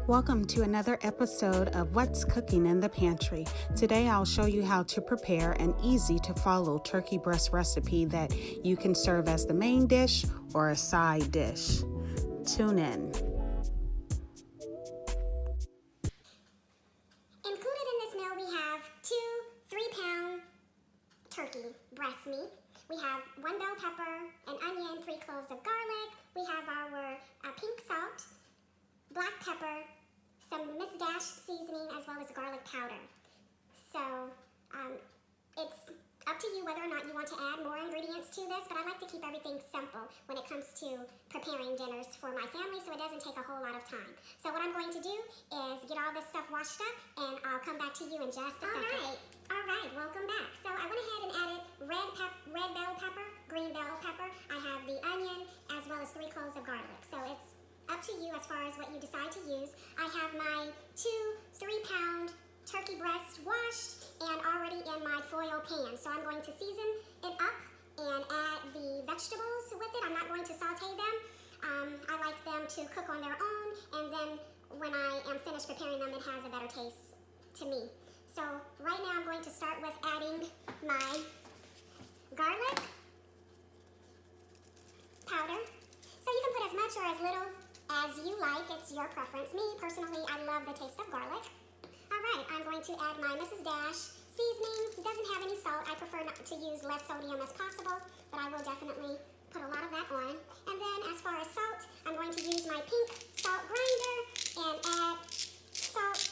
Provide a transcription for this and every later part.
Welcome to another episode of What's Cooking in the Pantry. Today I'll show you how to prepare an easy to follow turkey breast recipe that you can serve as the main dish or a side dish. Tune in. Included in this meal we have 2 3-pound turkey breast meat. We have 1 bell pepper, an onion, 3 cloves of garlic. We have our pink salt, black pepper, some Miss Dash seasoning, as well as garlic powder. So it's up to you whether or not you want to add more ingredients to this, but I like to keep everything simple when it comes to preparing dinners for my family so it doesn't take a whole lot of time. So what I'm going to do is get all this stuff washed up and I'll come back to you in just a second. All right, welcome back. So I went ahead and added red bell pepper, green bell pepper. I have the onion as well as 3 cloves of garlic. So it's up to you as far as what you decide to use. I have my 2 3-pound turkey breast washed and already in my foil pan. So I'm going to season it up and add the vegetables with it. I'm not going to saute them. I like them to cook on their own, and then when I am finished preparing them, it has a better taste to me. So right now I'm going to start with adding my garlic powder. So you can put as much or as little as you like. It's your preference. Me, personally, I love the taste of garlic. Alright, I'm going to add my Mrs. Dash seasoning. It doesn't have any salt. I prefer not to use less sodium as possible, but I will definitely put a lot of that on. And then as far as salt, I'm going to use my pink salt grinder and add salt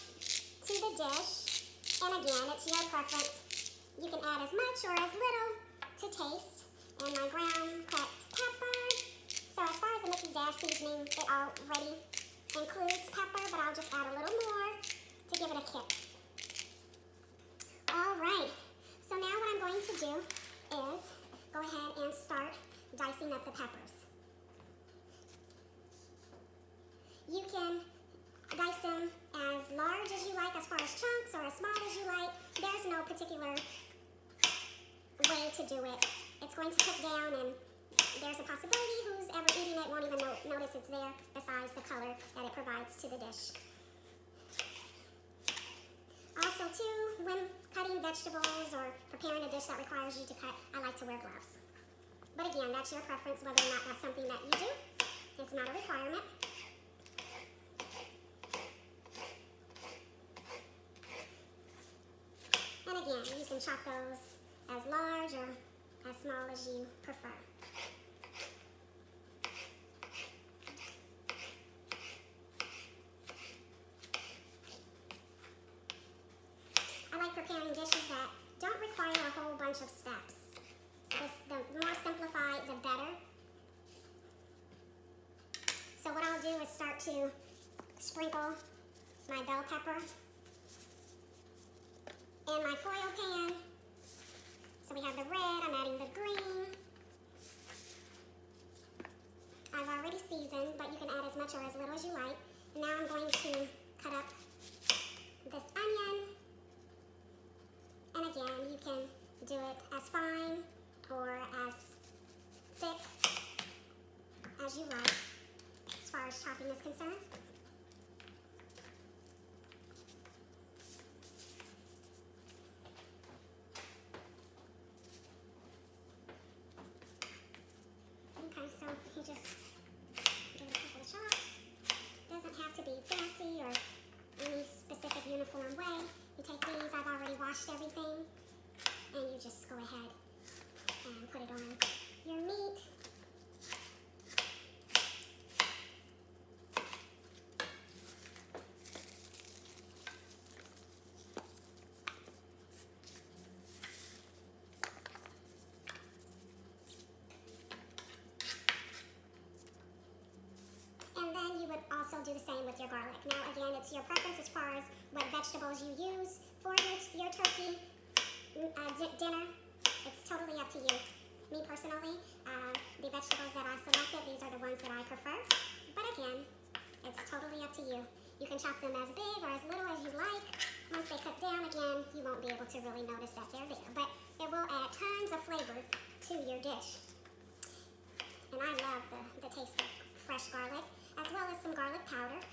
to the dish. And again, it's your preference. You can add as much or as little to taste. And my ground cracked pepper. So as far as the Mrs. Dash seasoning, it already includes pepper, but I'll just add a little more to give it a kick. Alright, so now what I'm going to do is go ahead and start dicing up the peppers. You can dice them as large as you like as far as chunks or as small as you like. There's no particular way to do it. It's going to cook down, and there's a possibility who's ever eating it won't even notice it's there, besides the color that it provides to the dish. Also too, when cutting vegetables or preparing a dish that requires you to cut, I like to wear gloves. But again, that's your preference whether or not that's something that you do. It's not a requirement. And again, you can chop those as large or as small as you prefer. I like preparing dishes that don't require a whole bunch of steps. The more simplified, the better. So what I'll do is start to sprinkle my bell pepper in my foil pan. So we have the red, I'm adding the green. I've already seasoned, but you can add as much or as little as you like. Now I'm going to cut up this onion. And again, you can do it as fine or as thick as you like, as far as chopping is concerned. Okay, so you just give it a couple of chops. Doesn't have to be fancy or any specific uniform way. You take these, I've already washed everything, and you just go ahead and put it on your meat. And then you would also do the same with your garlic. Now again, it's your preference as far as what vegetables you use for your turkey dinner. It's totally up to you. Me personally, the vegetables that I selected, these are the ones that I prefer. But again, it's totally up to you. You can chop them as big or as little as you like. Once they cook down, again, you won't be able to really notice that they're there. But it will add tons of flavor to your dish. And I love the taste of fresh garlic, as well as some garlic powder.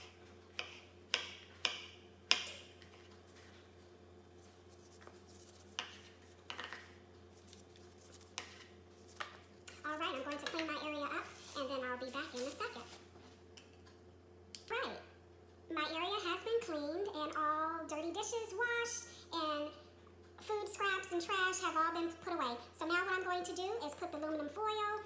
food scraps and trash have all been put away. So now what I'm going to do is put the aluminum foil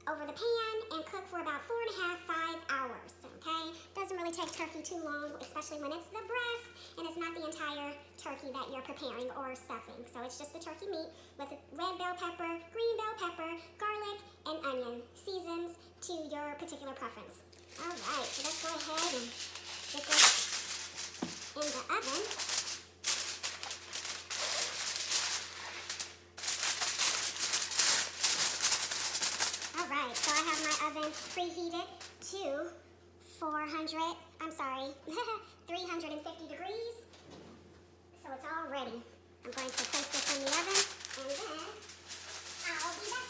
over the pan and cook for about 4.5 to 5 hours, okay? Doesn't really take turkey too long, especially when it's the breast and it's not the entire turkey that you're preparing or stuffing. So it's just the turkey meat with red bell pepper, green bell pepper, garlic, and onion. Seasons to your particular preference. All right, so let's go ahead and get this in the oven. Alright, so I have my oven preheated to 350 degrees. So it's all ready. I'm going to place this in the oven and then I'll be back.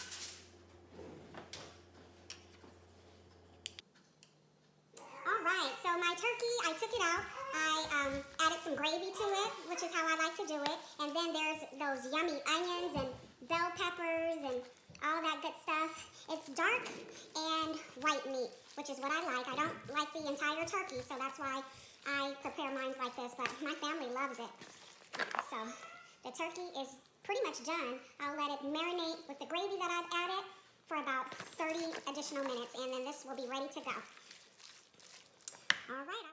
Alright, so my turkey, I took it out. I added some gravy to it, which is how I like to do it. And then there's those yummy onions and bell peppers and all that good stuff. It's dark and white meat, which is what I like. I don't like the entire turkey, so that's why I prepare mine like this, but my family loves it. So the turkey is pretty much done. I'll let it marinate with the gravy that I've added for about 30 additional minutes, and then this will be ready to go. All right.